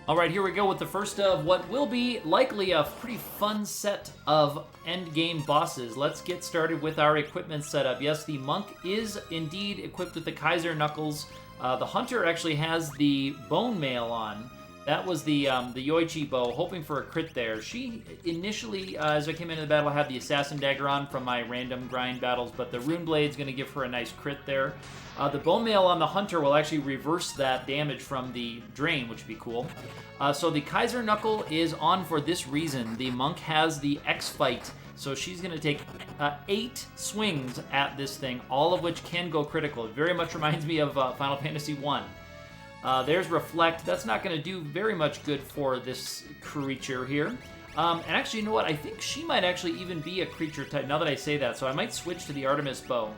All right, here we go with the first of what will be likely a pretty fun set of endgame bosses. Let's get started with our equipment setup. Yes, the monk is indeed equipped with the Kaiser Knuckles. The hunter actually has the bone mail on. That was the Yoichi bow, hoping for a crit there. She initially, as I came into the battle, had the assassin dagger on from my random grind battles, but the rune blade's going to give her a nice crit there. The bone mail on the hunter will actually reverse that damage from the drain, which would be cool. So the Kaiser Knuckle is on for this reason. The monk has the X-Fight, so she's going to take 8 swings at this thing, all of which can go critical. It very much reminds me of Final Fantasy 1. There's Reflect. That's not going to do very much good for this creature here. And actually, you know what? I think she might actually even be a creature type, now that I say that. So I might switch to the Artemis bow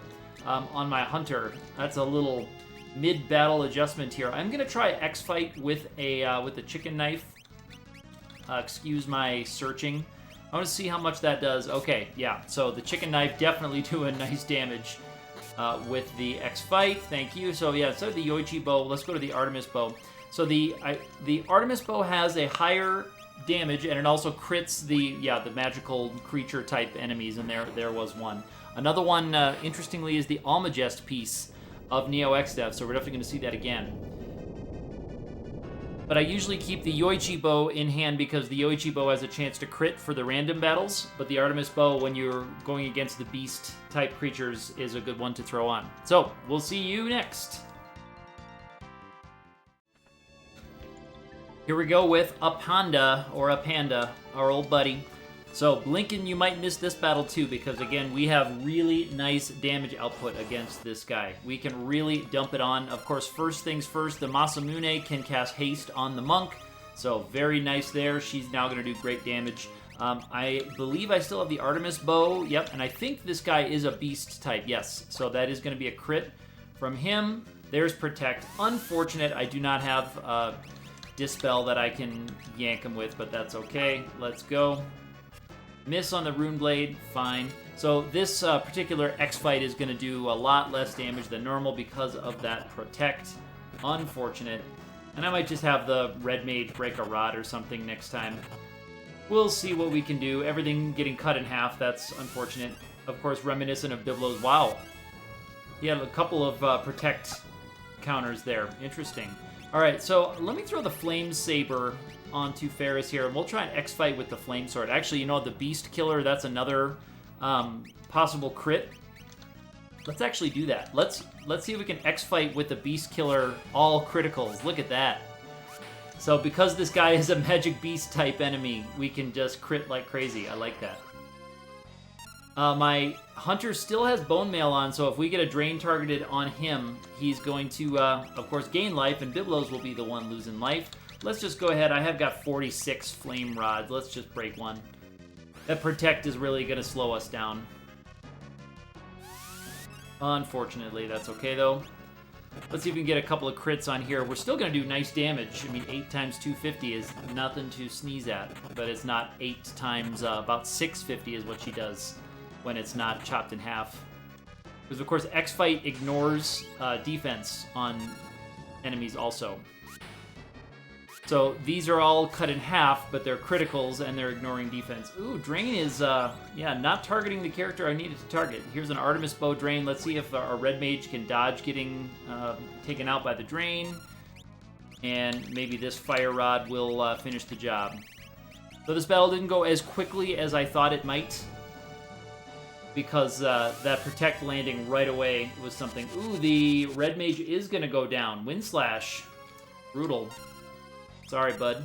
on my hunter. That's a little mid-battle adjustment here. I'm going to try X-Fight with a chicken knife. Excuse my searching. I want to see how much that does. Okay, yeah. So the chicken knife definitely doing nice damage. With the X-Fight, thank you. So yeah, instead of the Yoichi bow, let's go to the Artemis bow. So the Artemis bow has a higher damage, and it also crits the magical creature type enemies, and there was one. Another one, interestingly, is the Almagest piece of Neo X-Dev, so we're definitely going to see that again. But I usually keep the Yoichi bow in hand because the Yoichi bow has a chance to crit for the random battles, but the Artemis bow, when you're going against the beast-type creatures, is a good one to throw on. So, we'll see you next. Here we go with a Panda, our old buddy. So, Lincoln, you might miss this battle too, because again, we have really nice damage output against this guy. We can really dump it on. Of course, first things first, the Masamune can cast haste on the monk, so very nice there. She's now going to do great damage. I believe I still have the Artemis bow, yep, and I think this guy is a beast type, yes. So that is going to be a crit from him. There's Protect. Unfortunate, I do not have Dispel that I can yank him with, but that's okay. Let's go. Miss on the Rune Blade, fine. So this particular X-Fight is going to do a lot less damage than normal because of that Protect. Unfortunate. And I might just have the Red Mage break a rod or something next time. We'll see what we can do. Everything getting cut in half, that's unfortunate. Of course, reminiscent of Biblo's. Wow. He had a couple of Protect counters there. Interesting. All right, so let me throw the Flame Saber onto Ferris here, and we'll try an X-Fight with the Flame Sword. Actually, you know, the Beast Killer, that's another possible crit. Let's actually do that. Let's see if we can X-Fight with the Beast Killer, all criticals. Look at that. So because this guy is a Magic Beast type enemy, we can just crit like crazy. I like that. My Hunter still has Bone Mail on, so if we get a Drain targeted on him, he's going to, of course, gain life, and Biblos will be the one losing life. Let's just go ahead. I have got 46 Flame Rods. Let's just break one. That Protect is really going to slow us down. Unfortunately, that's okay, though. Let's see if we can get a couple of crits on here. We're still going to do nice damage. I mean, 8 times 250 is nothing to sneeze at, but it's not 8 times, about 650 is what she does when it's not chopped in half. Because, of course, X-Fight ignores defense on enemies also. So these are all cut in half, but they're criticals and they're ignoring defense. Ooh, Drain is, not targeting the character I needed to target. Here's an Artemis Bow Drain. Let's see if our Red Mage can dodge getting taken out by the Drain. And maybe this Fire Rod will finish the job. So this battle didn't go as quickly as I thought it might, because that Protect landing right away was something. Ooh, the Red Mage is going to go down. Wind Slash. Brutal. Sorry, bud.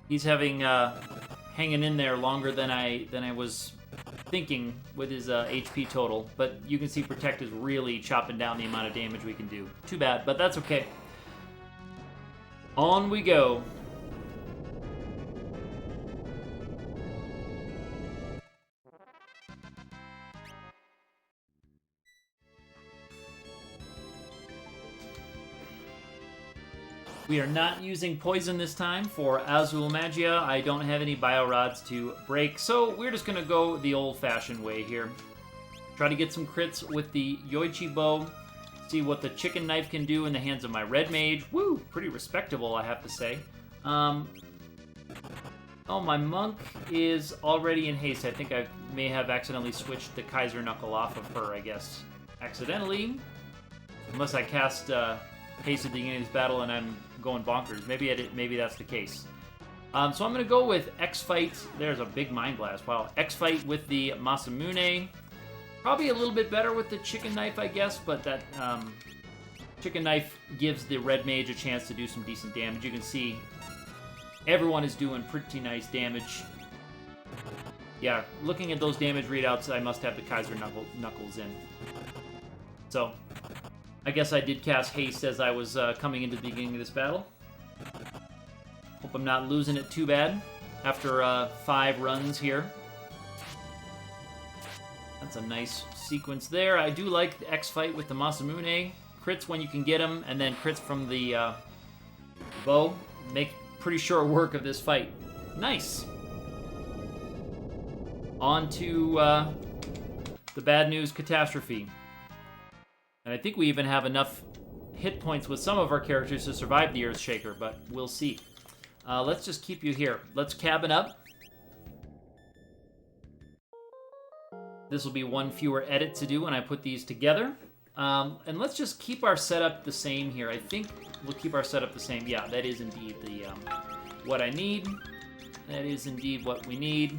He's having hanging in there longer than I was thinking with his HP total. But you can see Protect is really chopping down the amount of damage we can do. Too bad, but that's okay. On we go. We are not using poison this time for Azul Magia. I don't have any bio rods to break, so we're just going to go the old-fashioned way here. Try to get some crits with the Yoichi bow. See what the chicken knife can do in the hands of my red mage. Woo! Pretty respectable, I have to say. Oh, my monk is already in haste. I think I may have accidentally switched the Kaiser Knuckle off of her, I guess. Accidentally. Unless I cast haste at the beginning of this battle and I'm going bonkers. Maybe that's the case. So I'm going to go with X-Fight. There's a big Mind Blast. Wow. X-Fight with the Masamune. Probably a little bit better with the chicken knife, I guess, but that chicken knife gives the red mage a chance to do some decent damage. You can see everyone is doing pretty nice damage. Yeah, looking at those damage readouts, I must have the Kaiser Knuckles in. So, I guess I did cast haste as I was coming into the beginning of this battle. Hope I'm not losing it too bad after 5 runs here. That's a nice sequence there. I do like the X-Fight with the Masamune. Crits when you can get them, and then crits from the bow. Make pretty short work of this fight. Nice. On to the bad news catastrophe. And I think we even have enough hit points with some of our characters to survive the Earthshaker, but we'll see. Let's just keep you here. Let's cabin up. This will be one fewer edit to do when I put these together. And let's just keep our setup the same here. I think we'll keep our setup the same. Yeah, that is indeed the what I need. That is indeed what we need.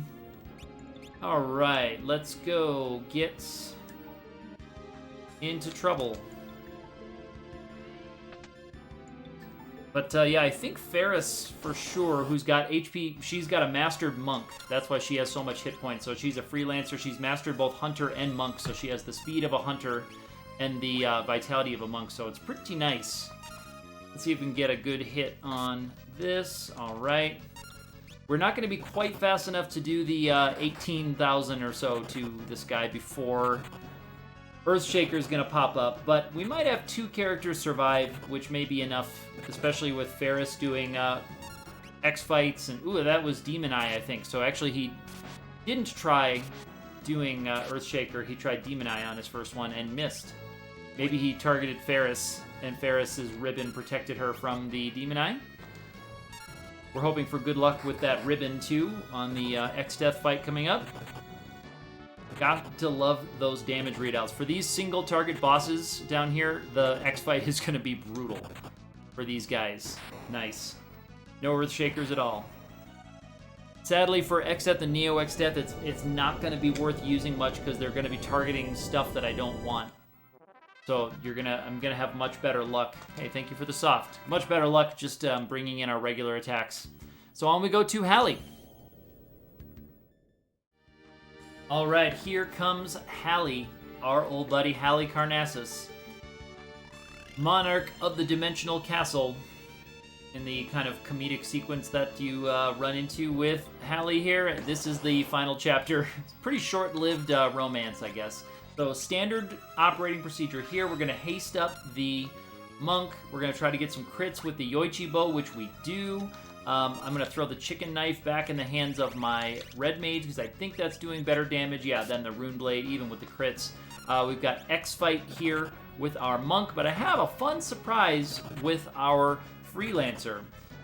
All right, let's go get into trouble. But yeah, I think Ferris for sure, who's got HP, she's got a mastered monk. That's why she has so much hit points. So she's a freelancer. She's mastered both hunter and monk. So she has the speed of a hunter and the vitality of a monk. So it's pretty nice. Let's see if we can get a good hit on this. All right. We're not going to be quite fast enough to do the 18,000 or so to this guy before Earthshaker is going to pop up, but we might have 2 characters survive, which may be enough, especially with Ferris doing X-Fights, and ooh, that was Demon Eye, I think. So actually he didn't try doing Earthshaker, he tried Demon Eye on his first one and missed. Maybe he targeted Ferris, and Ferris's ribbon protected her from the Demon Eye. We're hoping for good luck with that ribbon, too, on the X-Death fight coming up. Got to love those damage readouts. For these single target bosses down here, the X-Fight is going to be brutal for these guys. Nice. No Earthshakers at all. Sadly for X-Death and Neo X-Death, it's not going to be worth using much because they're going to be targeting stuff that I don't want. So I'm going to have much better luck. Hey, thank you for the soft. Much better luck just bringing in our regular attacks. So on we go to Halli. All right, here comes Halli, our old buddy Hallicarnassus, monarch of the Dimensional Castle, in the kind of comedic sequence that you run into with Halli here. This is the final chapter. It's a pretty short-lived romance, I guess. So standard operating procedure here. We're going to haste up the monk. We're going to try to get some crits with the Yoichi bow, which we do. I'm going to throw the chicken knife back in the hands of my red mage because I think that's doing better damage, than the rune blade, even with the crits. We've got X-Fight here with our monk, but I have a fun surprise with our freelancer.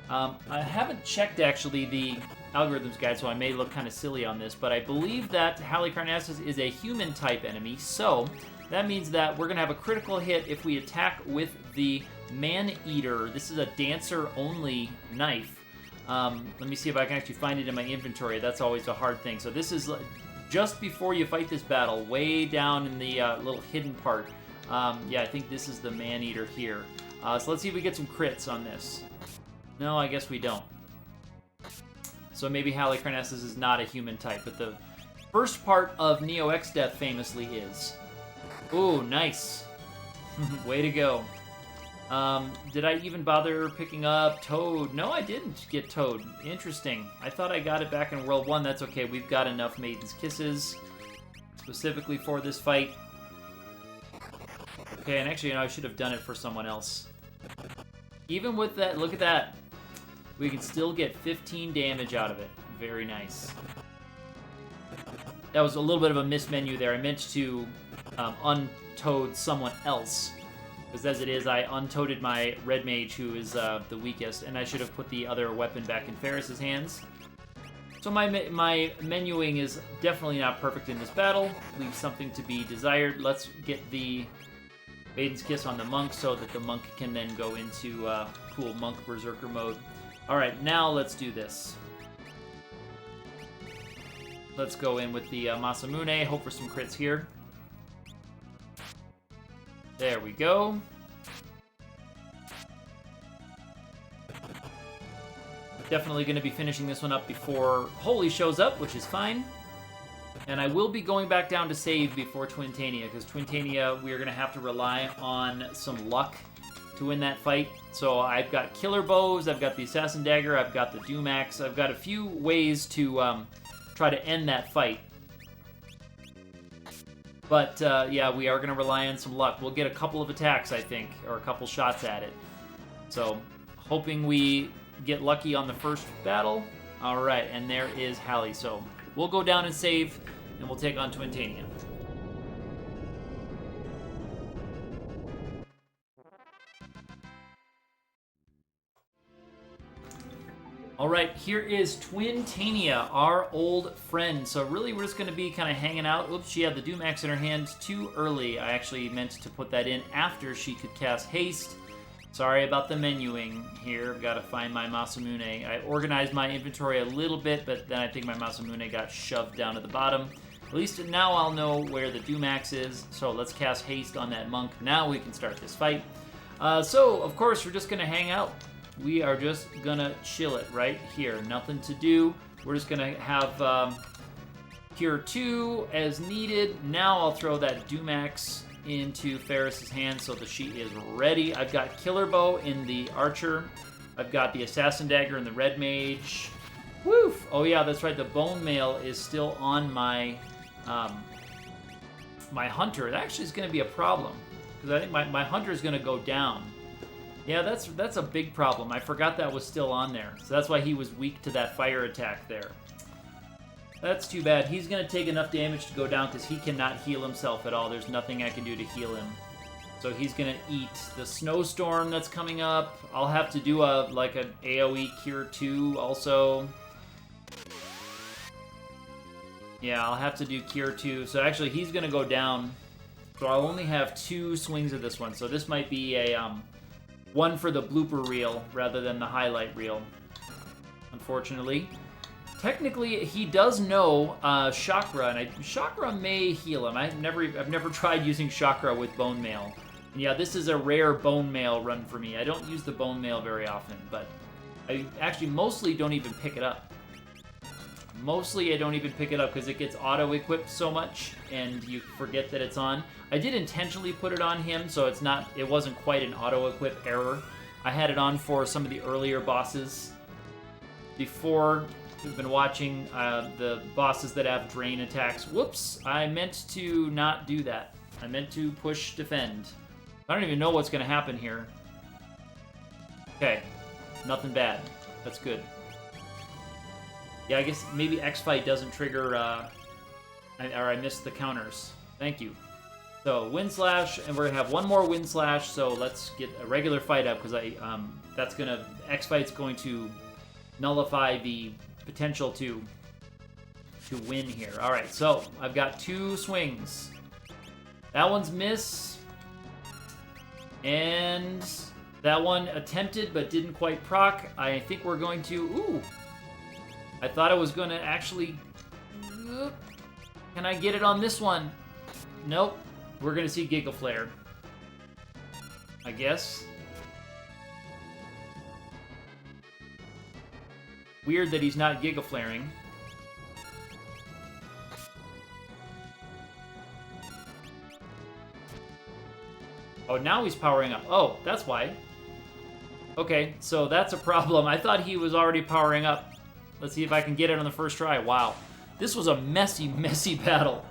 I haven't checked, actually, the algorithms guide, so I may look kind of silly on this, but I believe that Hallicarnassus is a human-type enemy, so that means that we're going to have a critical hit if we attack with the Man-Eater. This is a dancer-only knife. Let me see if I can actually find it in my inventory. That's always a hard thing. So this is just before you fight this battle, way down in the little hidden part. Yeah, I think this is the Man-Eater here. So let's see if we get some crits on this. No, I guess we don't. So maybe Hallicarnassus is not a human type, but the first part of Neo X-Death famously is. Ooh, nice. Way to go. Did I even bother picking up Toad? No, I didn't get Toad. Interesting. I thought I got it back in World 1. That's okay. We've got enough Maiden's Kisses specifically for this fight. Okay, and actually, I should have done it for someone else. Even with that, look at that. We can still get 15 damage out of it. Very nice. That was a little bit of a mismenu there. I meant to untoad someone else. Because as it is, I untoted my red mage, who is the weakest, and I should have put the other weapon back in Ferris's hands. So my menuing is definitely not perfect in this battle. Leaves something to be desired. Let's get the Maiden's Kiss on the monk so that the monk can then go into cool monk berserker mode. Alright, now let's do this. Let's go in with the Masamune, hope for some crits here. There we go. Definitely going to be finishing this one up before Holy shows up, which is fine. And I will be going back down to save before Twintania, because Twintania, we are going to have to rely on some luck to win that fight. So I've got Killer Bows, I've got the Assassin Dagger, I've got the Doom Axe, I've got a few ways to try to end that fight. But yeah, we are going to rely on some luck. We'll get a couple of attacks, I think, or a couple shots at it. So hoping we get lucky on the first battle. All right, and there is Hallie. So we'll go down and save, and we'll take on Twintania. All right, here is Twintania, our old friend. So really, we're just going to be kind of hanging out. Oops, she had the Doom Axe in her hand too early. I actually meant to put that in after she could cast Haste. Sorry about the menuing here. I've got to find my Masamune. I organized my inventory a little bit, but then I think my Masamune got shoved down to the bottom. At least now I'll know where the Doom Axe is. So let's cast Haste on that monk. Now we can start this fight. So, of course, we're just going to hang out. We are just gonna chill it right here. Nothing to do. We're just gonna have Cure 2 as needed. Now I'll throw that Doom Axe into Ferris's hand so that she is ready. I've got Killer Bow in the Archer. I've got the Assassin Dagger in the Red Mage. Woof! Oh yeah, that's right. The Bone Mail is still on my my Hunter. It actually is gonna be a problem because I think my Hunter is gonna go down. Yeah, that's a big problem. I forgot that was still on there. So that's why he was weak to that fire attack there. That's too bad. He's going to take enough damage to go down because he cannot heal himself at all. There's nothing I can do to heal him. So he's going to eat the Snowstorm that's coming up. I'll have to do an AoE Cure 2 also. Yeah, I'll have to do Cure 2. So actually, he's going to go down. So I'll only have 2 swings of this one. So this might be a one for the blooper reel rather than the highlight reel, unfortunately. Technically, he does know Chakra, and Chakra may heal him. I've never tried using Chakra with Bone Mail. And yeah, this is a rare Bone Mail run for me. I don't use the Bone Mail very often, but I actually mostly don't even pick it up. Mostly I don't even pick it up because it gets auto-equipped so much and you forget that it's on. I did intentionally put it on him, so it wasn't quite an auto-equip error. I had it on for some of the earlier bosses. Before, we've been watching the bosses that have drain attacks. Whoops, I meant to not do that. I meant to push defend. I don't even know what's going to happen here. Okay, nothing bad. That's good. Yeah, I guess maybe X-Fight doesn't trigger, or I missed the counters. Thank you. So, Wind Slash, and we're going to have one more Wind Slash, so let's get a regular fight up, because X-Fight's going to nullify the potential to win here. Alright, so, I've got 2 swings. That one's miss, and that one attempted, but didn't quite proc. I think we're going to, ooh! I thought I was going to actually... Can I get it on this one? Nope. We're going to see Giga Flare. I guess. Weird that he's not Giga Flaring. Oh, now he's powering up. Oh, that's why. Okay, so that's a problem. I thought he was already powering up. Let's see if I can get it on the first try. Wow. This was a messy, messy battle.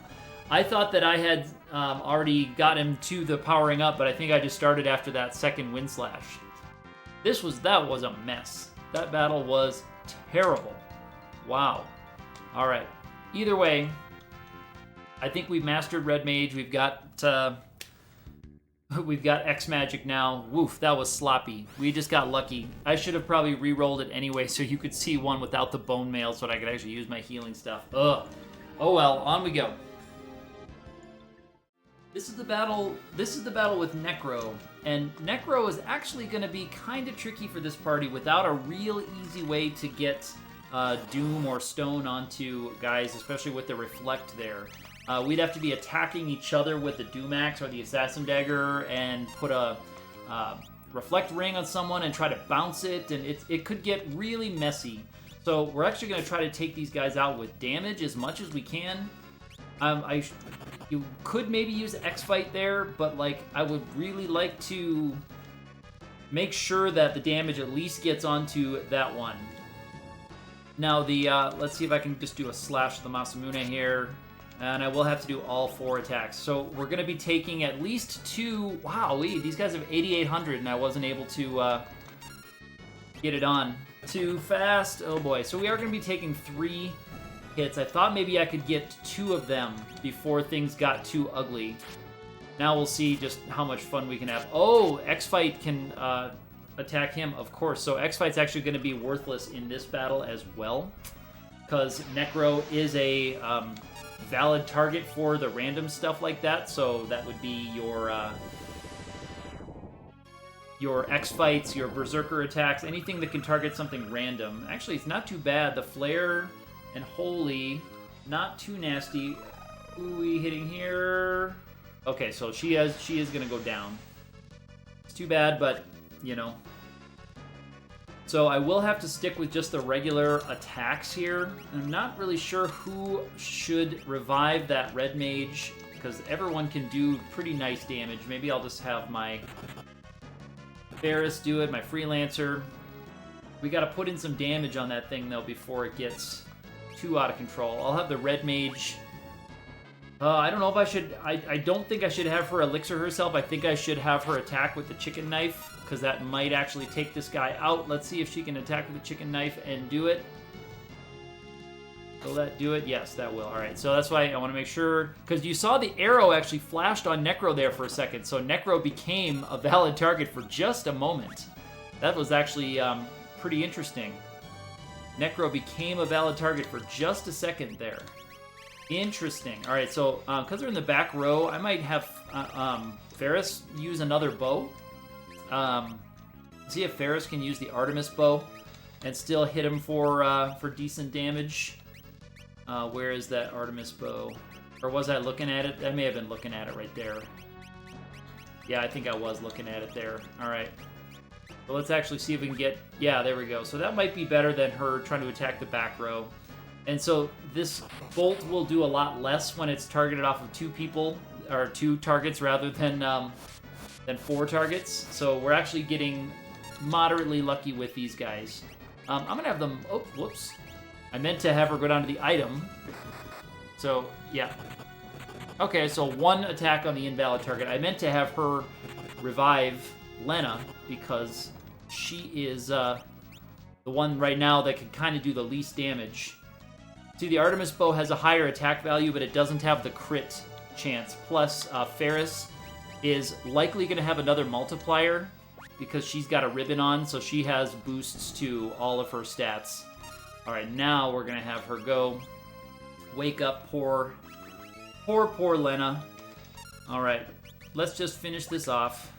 I thought that I had already got him to the powering up, but I think I just started after that second Wind Slash. That was a mess. That battle was terrible. Wow. All right. Either way, I think we've mastered Red Mage. We've got We've got X magic now. Woof, that was sloppy. We just got lucky. I should have probably re-rolled it anyway so you could see one without the bone mail so that I could actually use my healing stuff. Ugh. Oh well, on we go. This is the battle with Necro. And Necro is actually going to be kind of tricky for this party without a real easy way to get Doom or Stone onto guys, especially with the Reflect there. We'd have to be attacking each other with the Doom Axe or the Assassin Dagger and put a Reflect Ring on someone and try to bounce it, and it could get really messy. So we're actually going to try to take these guys out with damage as much as we can. You could maybe use X-Fight there, but like I would really like to make sure that the damage at least gets onto that one. Now let's see if I can just do a slash the Masamune here. And I will have to do all 4 attacks. So we're going to be taking at least 2... Wow, these guys have 8,800 and I wasn't able to get it on. Too fast. Oh boy. So we are going to be taking 3 hits. I thought maybe I could get 2 of them before things got too ugly. Now we'll see just how much fun we can have. Oh, X-Fight can attack him, of course. So X-Fight's actually going to be worthless in this battle as well. Because Necro is a... valid target for the random stuff like that, so that would be your X-Fights, your Berserker attacks, anything that can target something random. Actually, it's not too bad. The Flare and Holy, not too nasty. Ooh, hitting here. Okay, so she is going to go down. It's too bad, but, you know. So I will have to stick with just the regular attacks here. I'm not really sure who should revive that Red Mage, because everyone can do pretty nice damage. Maybe I'll just have my Ferris do it, my Freelancer. We got to put in some damage on that thing, though, before it gets too out of control. I'll have the Red Mage... I don't know if I should... I don't think I should have her elixir herself. I think I should have her attack with the chicken knife, because that might actually take this guy out. Let's see if she can attack with the chicken knife and do it. Will that do it? Yes, that will. All right, so that's why I want to make sure, because you saw the arrow actually flashed on Necro there for a second, so Necro became a valid target for just a moment. That was actually pretty interesting. Necro became a valid target for just a second there. Interesting. All right, so because they're in the back row, I might have Ferris use another bow. See if Ferris can use the Artemis bow and still hit him for decent damage. Where is that Artemis bow? Or was I looking at it? I may have been looking at it right there. Yeah, I think I was looking at it there. All right. So let's actually see if we can get... Yeah, there we go. So that might be better than her trying to attack the back row. And so this bolt will do a lot less when it's targeted off of 2 people, or 2 targets rather than 4 targets. So we're actually getting moderately lucky with these guys. I'm going to have them... Oh, whoops. I meant to have her go down to the item. So, yeah. Okay, so 1 attack on the invalid target. I meant to have her revive Lena because she is the one right now that can kind of do the least damage. See, the Artemis bow has a higher attack value, but it doesn't have the crit chance. Plus, Ferris is likely going to have another multiplier because she's got a ribbon on, so she has boosts to all of her stats. All right, now we're going to have her go. Wake up, poor Lena. All right, let's just finish this off.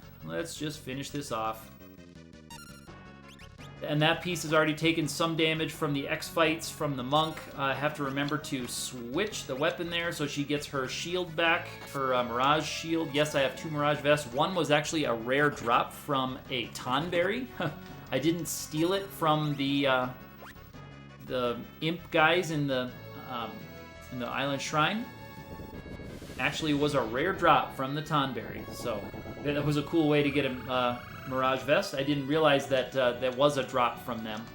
And that piece has already taken some damage from the X-Fights from the Monk. I have to remember to switch the weapon there so she gets her shield back, her Mirage shield. Yes, I have 2 Mirage vests. One was actually a rare drop from a Tonberry. I didn't steal it from the imp guys in the Island Shrine. Actually, it was a rare drop from the Tonberry, so that was a cool way to get a Mirage vest. I didn't realize that there was a drop from them,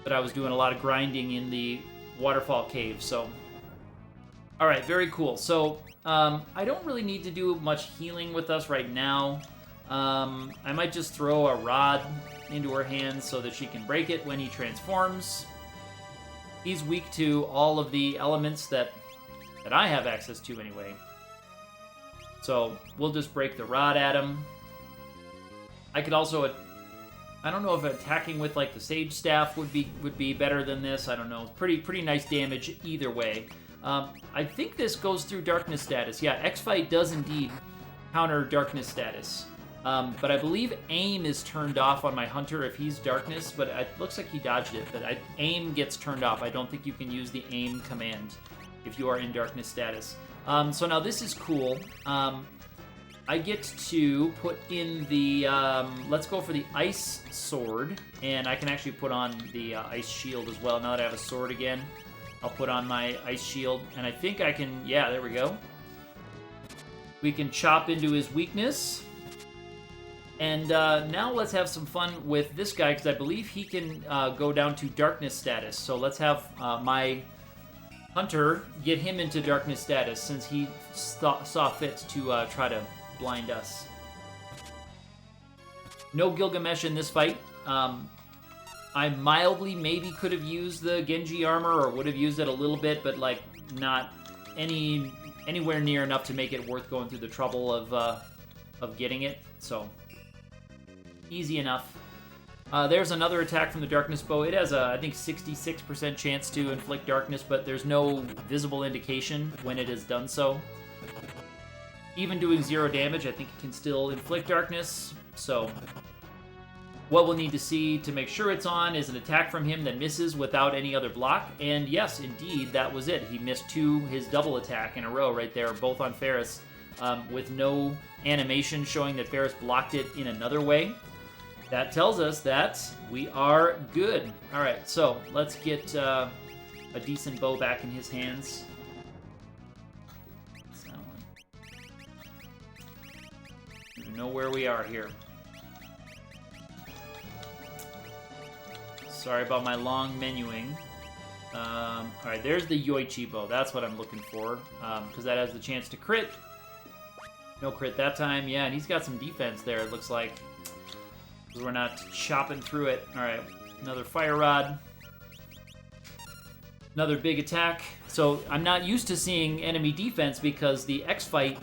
but I was doing a lot of grinding in the waterfall cave. So, all right, very cool. So I don't really need to do much healing with us right now. I might just throw a rod into her hands so that she can break it when he transforms. He's weak to all of the elements that I have access to anyway. So we'll just break the rod at him. I could also, I don't know if attacking with like the Sage Staff would be better than this. I don't know. Pretty nice damage either way. I think this goes through Darkness status. Yeah, X-Fight does indeed counter Darkness status. But I believe aim is turned off on my Hunter if he's Darkness, but it looks like he dodged it. But aim gets turned off. I don't think you can use the aim command if you are in Darkness status. So now this is cool. I get to put in the, let's go for the Ice Sword, and I can actually put on the Ice Shield as well. Now that I have a sword again, I'll put on my Ice Shield, and I think I can, yeah, there we go. We can chop into his weakness. And now let's have some fun with this guy, because I believe he can go down to Darkness status. So let's have my Hunter get him into Darkness status, since he saw fit to try to blind us. No Gilgamesh in this fight. I mildly maybe could have used the Genji armor, or would have used it a little bit, but like not anywhere near enough to make it worth going through the trouble of getting it. So easy enough. There's another attack from the Darkness Bow. It has a, I think, 66% chance to inflict darkness, but there's no visible indication when it has done so. Even doing 0 damage, I think it can still inflict darkness. So what we'll need to see to make sure it's on is an attack from him that misses without any other block. And yes, indeed, that was it. He missed his double attack in a row right there, both on Ferris, with no animation showing that Ferris blocked it in another way. That tells us that we are good. All right, so let's get a decent bow back in his hands. Know where we are here. Sorry about my long menuing. Alright, there's the Yoichi bow. That's what I'm looking for, because that has the chance to crit. No crit that time. Yeah, and he's got some defense there, it looks like. We're not chopping through it. Alright, another Fire Rod. Another big attack. So I'm not used to seeing enemy defense because the X-Fight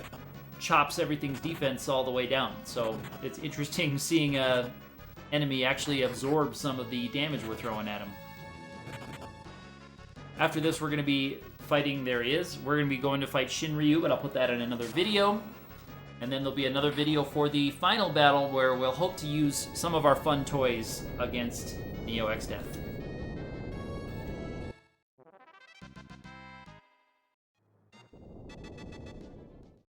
chops everything's defense all the way down. So it's interesting seeing a enemy actually absorb some of the damage we're throwing at him. After this, we're going to be fighting, there he is. We're going to be going to fight Shinryu, but I'll put that in another video. And then there'll be another video for the final battle where we'll hope to use some of our fun toys against Neo X Death.